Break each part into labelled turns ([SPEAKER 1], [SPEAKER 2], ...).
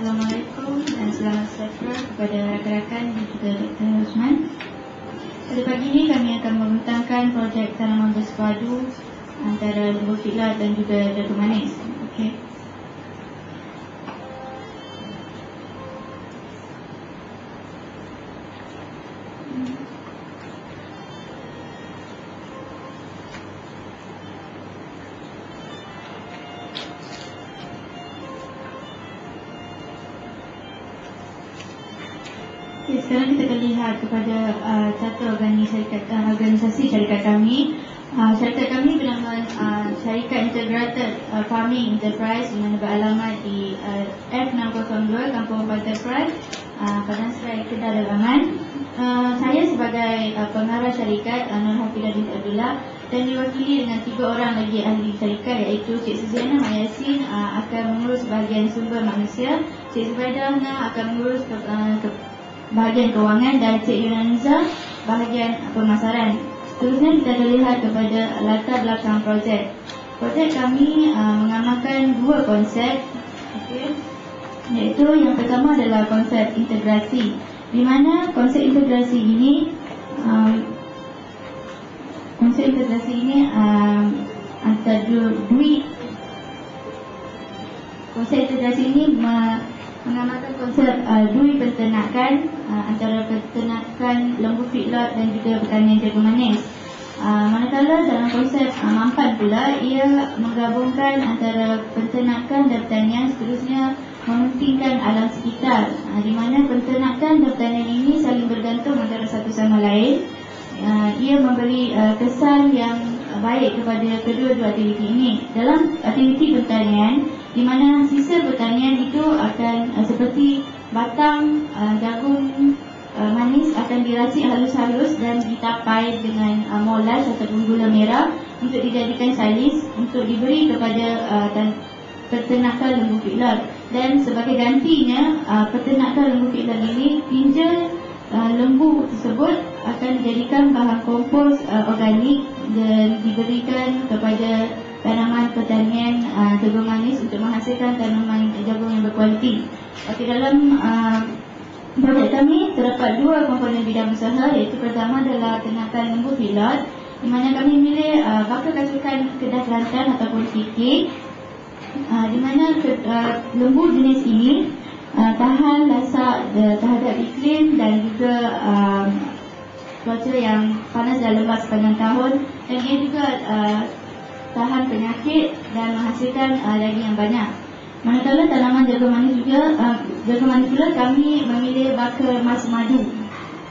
[SPEAKER 1] Assalamualaikum dan selamat sejahtera kepada rakan-rakan dan juga Dr. Osman. Pada pagi ini kami akan membentangkan projek tanaman bersepadu antara lembu filat dan juga jagung manis. Okey. Sekarang kita akan lihat kepada satu organisasi syarikat kami. Syarikat kami bernama Syarikat Integrated Farming Enterprise, di mana beralamat di F602 Kampung Pantai Perai, Padang Serai, Kedah Dalaman. Saya sebagai pengarah syarikat, Nur Hafidah binti Abdullah, dan diwakili dengan 3 orang lagi ahli syarikat, iaitu Cik Suziana Mayasin akan mengurus bahagian sumber manusia, Cik Zubaidah akan mengurus bahagian kewangan, dan Cik Yunaniza bahagian pemasaran. Seterusnya kita akan lihat kepada latar belakang projek. Projek kami mengamalkan 2 konsep, iaitu yang pertama adalah konsep integrasi, di mana konsep integrasi ini antara konsep integrasi ini mengamalkan konsep dui peternakan antara peternakan lembu feedlot dan juga pertanian jagung manis. Manakala dalam konsep mampan pula, ia menggabungkan antara peternakan dan pertanian, seterusnya mementingkan alam sekitar, di mana peternakan dan pertanian ini saling bergantung antara satu sama lain. Ia memberi kesan yang baik kepada kedua-dua aktiviti ini. Dalam aktiviti pertanian, di mana sisa pertanian itu akan seperti batang jagung manis akan diracik halus-halus dan ditapai dengan molas ataupun gula merah untuk dijadikan salis untuk diberi kepada peternakan lembu feedlot. Dan sebagai gantinya, peternakan lembu feedlot ini, tinja lembu tersebut akan dijadikan bahan kompos organik dan diberikan kepada tanaman pertanian jagung manis untuk menghasilkan tanaman jagung yang berkualiti. Dalam projek kami terdapat 2 komponen bidang usaha, iaitu pertama adalah ternakan lembu feedlot, di mana kami memilih bakal kasukan Kedah Kelantan ataupun KK, di mana lembu jenis ini tahan lasak terhadap iklim dan juga cuaca yang panas dan lembab sepanjang tahun, dan ia juga tahan penyakit dan menghasilkan daging yang banyak. Manakala tanaman jagung manis pula kami memilih bakal emas madu.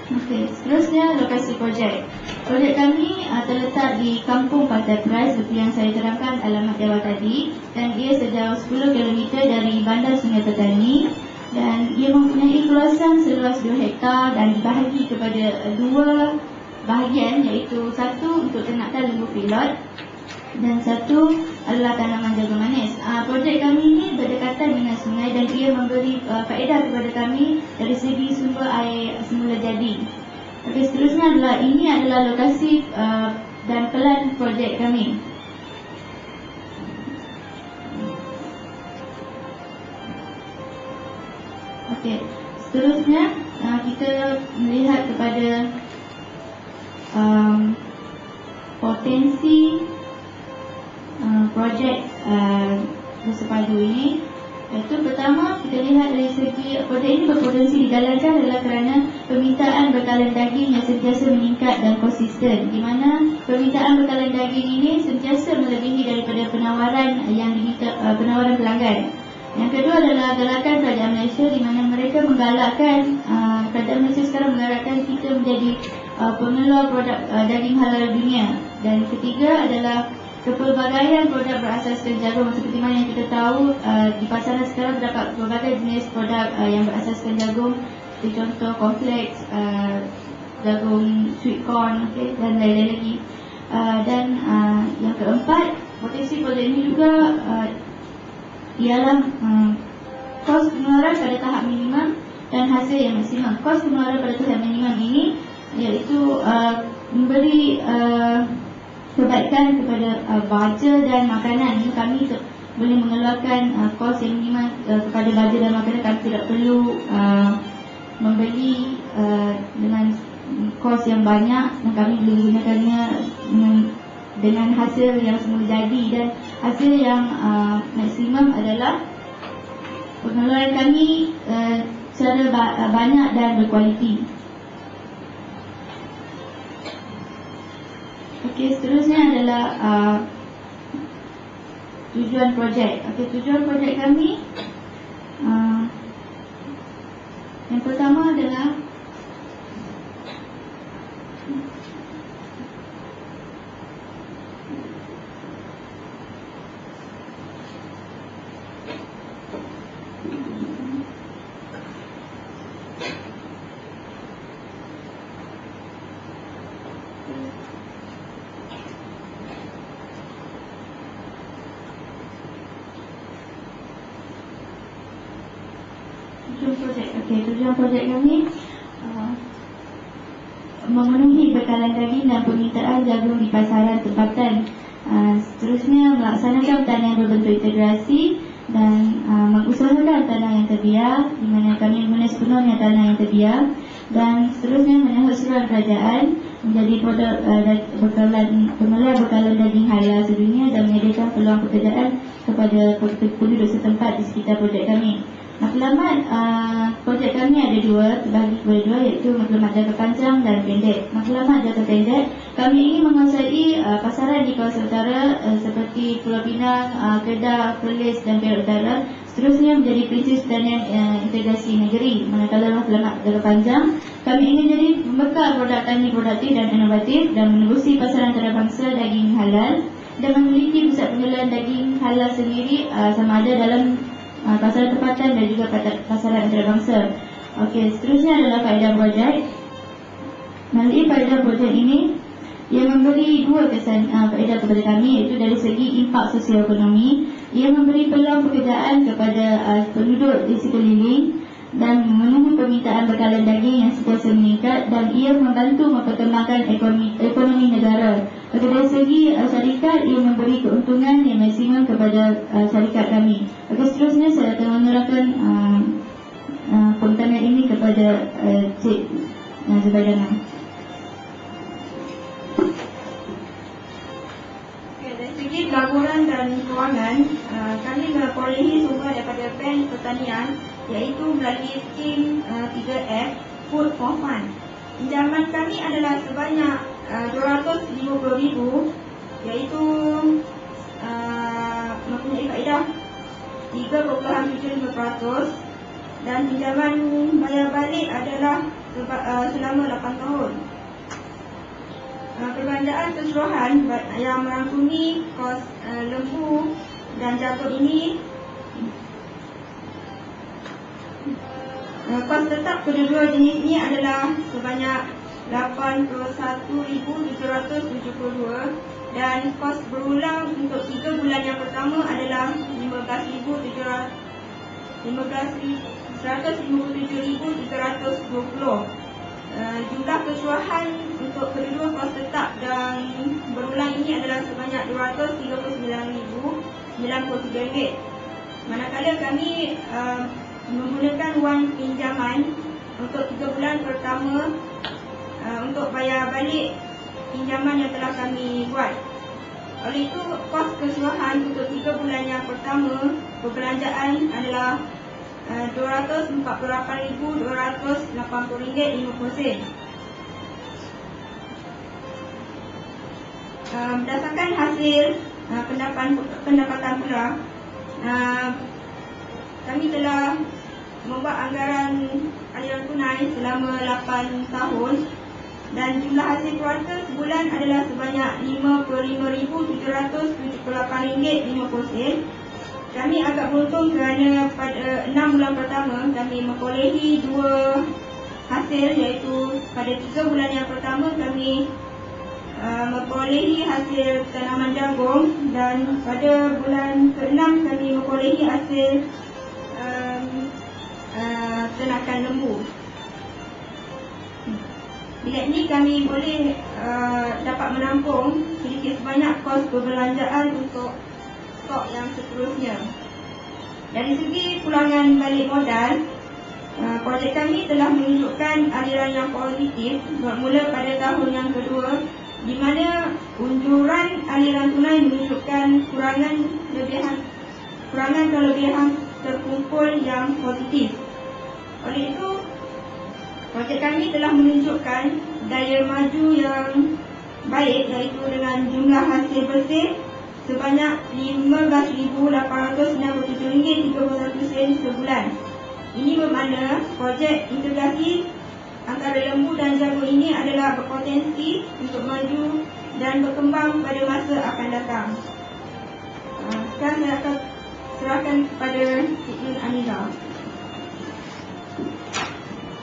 [SPEAKER 1] Okey, seterusnya lokasi projek. Projek kami terletak di Kampung Pantai Perai seperti yang saya terangkan alamat di awal tadi, dan ia sejauh 10 km dari Bandar Sungai Petani, dan ia mempunyai kawasan seluas 2 hektar dan dibahagi kepada 2 bahagian, iaitu satu untuk ternakan lembu feedlot dan satu adalah tanaman jagung manis. Projek kami ini berdekatan dengan sungai dan ia memberi faedah kepada kami dari segi sumber air semula jadi. Okey, seterusnya ini adalah lokasi dan pelan projek kami. Okey, seterusnya kita melihat kepada potensi projek bersepadu ini. Iaitu pertama, kita lihat dari segi projek ini berpotensi dijalankan adalah kerana permintaan bekalan daging yang sentiasa meningkat dan konsisten, di mana permintaan bekalan daging ini sentiasa melebihi daripada penawaran yang diminta penawaran pelanggan. Yang kedua adalah gerakan kerajaan Malaysia, di mana mereka menggalakkan kerajaan Malaysia sekarang menggalakkan kita menjadi pengeluar produk daging halal dunia. Dan ketiga adalah kepelbagaian produk berasaskan jagung. Seperti mana yang kita tahu, di pasaran sekarang terdapat berbagai jenis produk yang berasaskan jagung, seperti contoh kompleks, jagung sweet corn, dan lain-lain lagi. Dan yang keempat, potensi projek ini juga ialah kos pengeluaran pada tahap minimum dan hasil yang maksimum. Kos pengeluaran pada tahap minimum ini iaitu memberi kebaikan kepada baja dan makanan. Ini kami boleh mengeluarkan kos yang minimal kepada baja dan makanan. Kami tidak perlu membeli dengan kos yang banyak, dan kami boleh gunakannya dengan hasil yang semula jadi, dan hasil yang maksimum adalah pengeluaran kami secara banyak dan berkualiti. Okey, seterusnya adalah tujuan projek. Okey, tujuan projek kami yang pertama adalah tujuan projek kami memenuhi bekalan daging dan permintaan jagung di pasaran tempatan. Seterusnya melaksanakan pertanian berbentuk integrasi dan mengusahakan tanah yang terbiar, di mana kami menggunakan sepenuhnya tanah yang terbiar, dan seterusnya menyahut seruan kerajaan menjadi produk pengelola bekalan daging halal sedunia dan menyediakan peluang pekerjaan kepada penduduk setempat di sekitar projek kami. Matlamat projek kami ada dua, terbagi kepada dua, iaitu matlamat jangka panjang dan pendek. Matlamat jangka pendek, kami ingin menguasai pasaran di kawasan utara seperti Pulau Pinang, Kedah, Perlis dan Perak Utara. Seterusnya menjadi prinsip pertanian integrasi negeri. Manakala matlamat jangka panjang, kami ingin jadi pembekal produk tani produktif dan inovatif dan menembusi pasaran antarabangsa daging halal dan memiliki pusat penjualan daging halal sendiri, sama ada dalam pasaran tempatan dan juga pasaran antarabangsa. Okey, seterusnya adalah faedah projek. Melalui faedah projek ini, ia memberi dua kesan faedah kepada kami, iaitu dari segi impak sosioekonomi. Ia memberi peluang pekerjaan kepada penduduk di sekeliling dan memenuhi permintaan bekalan daging yang sentiasa meningkat, dan ia membantu memperkembangkan ekonomi negara. Dari segi syarikat, ia memberi keuntungan yang maksimum kepada syarikat kami. Seterusnya saya akan menerangkan pengetahuan ini kepada Cik Zubaidana.
[SPEAKER 2] Dari segi pelaburan dan kewangan, kami memperolehi sumber daripada Bank Pertanian, iaitu melalui skim 3F, Food for Fund. Pinjaman kami adalah sebanyak 250,000, iaitu mempunyai faedah 3.75%, dan pinjaman bayar balik adalah selama 8 tahun. Perbelanjaan keseluruhan yang merangkumi kos lembu dan jagung ini, kos tetap kedua-dua jenis ini adalah sebanyak 81,772, dan kos berulang untuk 3 bulan yang pertama adalah 157,320. Jumlah keseluruhan untuk kedua kos tetap dan berulang ini adalah sebanyak RM239,93. Manakala kami menggunakan wang pinjaman untuk 3 bulan pertama untuk bayar balik pinjaman yang telah kami buat. Oleh itu, kos keseluruhan untuk 3 bulan yang pertama perbelanjaan adalah RM248,280.50. Berdasarkan hasil pendapatan pula, kami telah membuat anggaran aliran tunai selama 8 tahun, dan jumlah hasil keluarga sebulan adalah sebanyak RM55,778,50. Kami agak beruntung kerana pada 6 bulan pertama kami memperolehi 2 hasil, iaitu pada 3 bulan yang pertama kami memperolehi hasil tanaman jagung, dan pada bulan ke-6 kami memperolehi hasil ternakan lembu. Bila ini kami boleh dapat menampung sedikit sebanyak kos perbelanjaan untuk stok yang seterusnya. Dari segi pulangan balik modal, projek kami telah menunjukkan aliran yang positif bermula pada tahun yang kedua, di mana unjuran aliran tunai menunjukkan kurangan kelebihan terkumpul yang positif. Oleh itu, projek kami telah menunjukkan daya maju yang baik, iaitu dengan jumlah hasil bersih sebanyak RM15,897.31 sebulan. Ini bermakna projek integrasi antara lembu dan jagung ini adalah berpotensi untuk maju dan berkembang pada masa akan datang. Sekarang saya akan serahkan kepada Cik Yun Amira.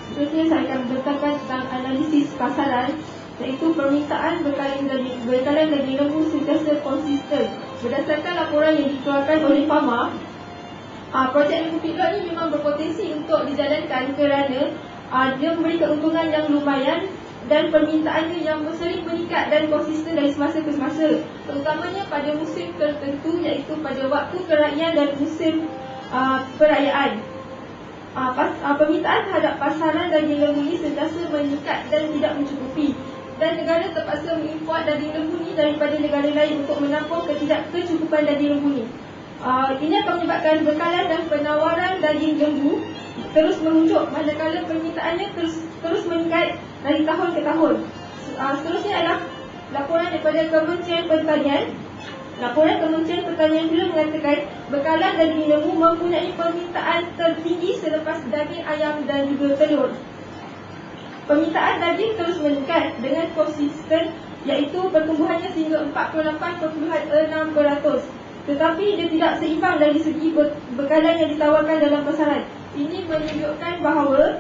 [SPEAKER 3] Seterusnya saya akan bercakap tentang analisis pasaran, iaitu permintaan bekalan daging lembu sentiasa konsisten. Berdasarkan laporan yang dikeluarkan oleh Pharma, projek lembu feedlot ini memang berpotensi untuk dijalankan kerana dia memberi keuntungan yang lumayan dan permintaannya yang sering meningkat dan konsisten dari semasa ke semasa, terutamanya pada musim tertentu, iaitu pada waktu kerayan dan musim perayaan. Permintaan terhadap pasaran daging lembu ini sentiasa meningkat dan tidak mencukupi, dan negara terpaksa mengimport daging lembu ini daripada negara lain untuk menampung ketidakkecukupan daging lembu ini. Ini akan menyebabkan bekalan dan penawaran daging lembu terus merujuk, manakala permintaannya terus meningkat dari tahun ke tahun. Seterusnya adalah laporan daripada Kementerian Pertanian. Laporan Kementerian Pertanian pula mengatakan bekalan daging lembu mempunyai permintaan tertinggi selepas daging ayam dan juga telur. Permintaan daging terus meningkat dengan konsisten, iaitu pertumbuhannya sehingga 48.6%. Tetapi dia tidak seimbang dari segi bekalan yang ditawarkan dalam pasaran. Ini menunjukkan bahawa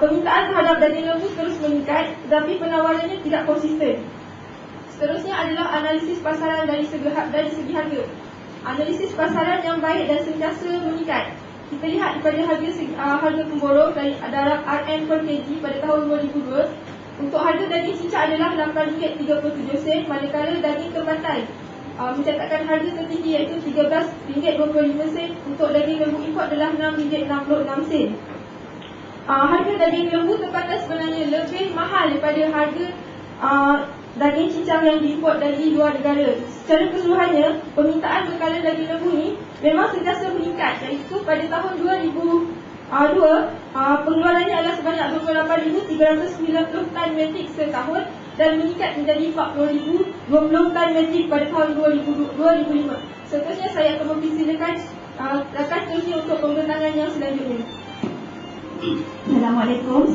[SPEAKER 3] permintaan terhadap daging lembu terus meningkat, tetapi penawarannya tidak konsisten. Seterusnya adalah analisis pasaran dari segi harga. Analisis pasaran yang baik dan sentiasa meningkat. Kita lihat daripada harga pemborong dari darab RM per kg pada tahun 2002. Untuk harga daging cicak adalah RM8.37, manakala daging terbantai mencatatkan harga tertinggi iaitu RM13.25. Untuk daging lembu import adalah RM6.66. Harga daging lembu tempatan sebenarnya lebih mahal daripada harga daging cincang yang diimport dari luar negara. Secara keseluruhannya, permintaan bekalan daging lembu ini memang sentiasa meningkat, iaitu pada tahun 2002 pengeluarannya adalah sebanyak 28,390 tan metrik setahun dan meningkat menjadi 40,020 tan metrik pada tahun 2005. Seterusnya saya akan mempersilakan rakan terusnya untuk pembentangan yang selanjutnya.
[SPEAKER 1] Assalamualaikum.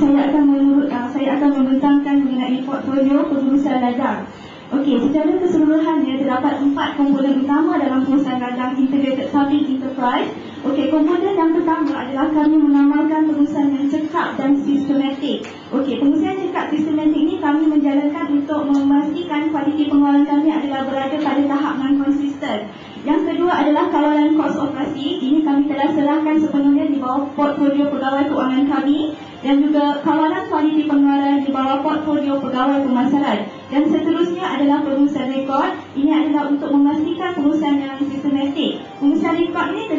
[SPEAKER 1] Saya akan membentangkan mengenai portfolio pengurusan ladang. Okey, secara keseluruhannya terdapat 4 komponen utama dalam pengurusan ladang Integrated Farming Enterprise. Okey, komponen yang pertama adalah kami mengamalkan pengurusan yang cekap dan sistematik. Okey, pengurusan cekap sistematik ini kami menjalankan untuk memastikan kualiti pengeluaran kami adalah berada pada tahap yang konsisten. Yang kedua adalah kawalan kos operasi. Ini kami telah serahkan sepenuhnya di bawah portfolio pegawai keuangan kami, dan juga kawalan kualiti pengeluaran di bawah portfolio pegawai pemasaran. Dan seterusnya adalah pengurusan rekod. Ini adalah untuk memastikan pengurusan yang sistematik. Pengurusan rekod ini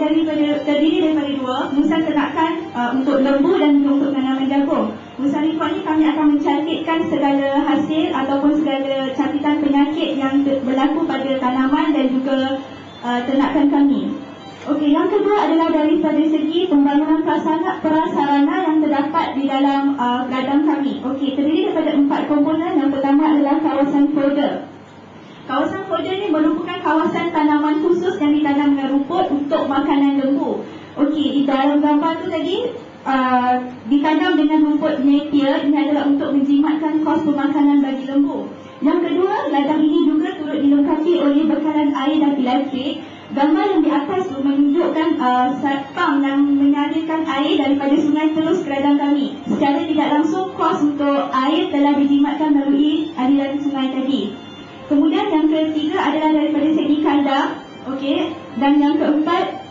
[SPEAKER 1] terdiri daripada dua, pengurusan ternakan untuk lembu dan juga untuk tanaman jagung. Pengurusan rekod ini kami akan mencantikkan segala hasil ataupun segala catatan penyakit yang berlaku pada tanaman dan juga ternakan kami. Okey, yang kedua adalah daripada segi pembangunan prasarana yang terdapat di dalam ladang kami. Okey, terdiri daripada 4 komponen. Yang pertama adalah kawasan folder. Kawasan folder ini merupakan kawasan tanaman khusus yang ditanam dengan rumput untuk makanan lembu. Okey, di dalam gambar tu tadi ditanam dengan rumput napier. Ini adalah untuk menjimatkan kos pemakanan bagi lembu. Yang kedua, ladang ini juga turut dilengkapi oleh bekalan air dan elektrik. Gambar yang di atas tu menunjukkan pam yang mengalirkan air daripada sungai terus ke ladang kami. Secara tidak langsung, kos untuk air telah dijimatkan melalui aliran sungai tadi. Kemudian yang ketiga adalah daripada segi kandang. Okey, dan yang keempat,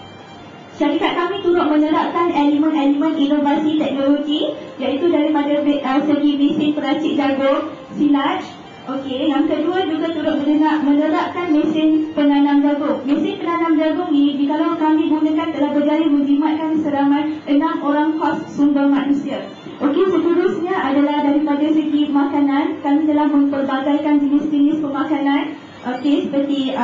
[SPEAKER 1] syarikat kami turut menerapkan elemen-elemen inovasi teknologi, iaitu daripada segi mesin peracik jagung, silage. Okey, yang kedua juga turut menerapkan mesin penanam jagung. Mesin penanam jagung ni kalau kami gunakan telah berjaya menjimatkan seramai 6 orang hos sumber manusia. Okey, seterusnya adalah daripada segi makanan, kami telah mempelbagaikan jenis-jenis pemakanan. Okey, seperti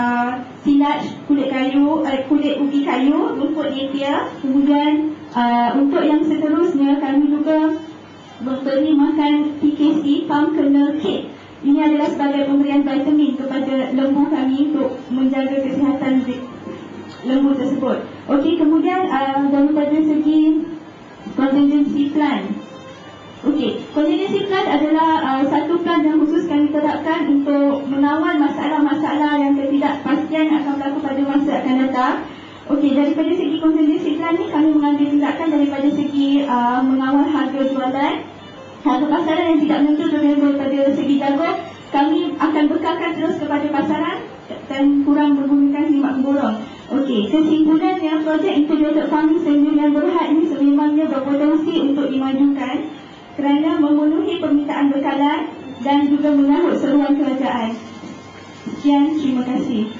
[SPEAKER 1] silaj, kulit kayu, kulit ubi kayu, rumput napier. Kemudian untuk yang seterusnya kami juga memberi makan PKC, palm kernel cake. Ini adalah sebagai pemberian vitamin kepada lembu kami untuk menjaga kesihatan lembu tersebut. Okey, kemudian daripada segi contingency plan. Okey, contingency plan adalah satu plan yang khusus kami terapkan untuk mengawal masalah-masalah yang ketidakpastian akan berlaku pada masa akan datang. Okey, daripada segi contingency plan ni kami mengambil tindakan daripada segi mengawal harga jualan, harga pasaran yang tidak menentu daripada segi jagung. Kami akan bekalkan terus kepada pasaran dan kurang menggunakan khidmat pemborong. Okey, kesimpulannya projek integrated farming sendiri yang berhad ini sememangnya berpotensi untuk dimajukan kerana memenuhi permintaan bekalan dan juga menyahut seruan kerajaan. Sekian, terima kasih.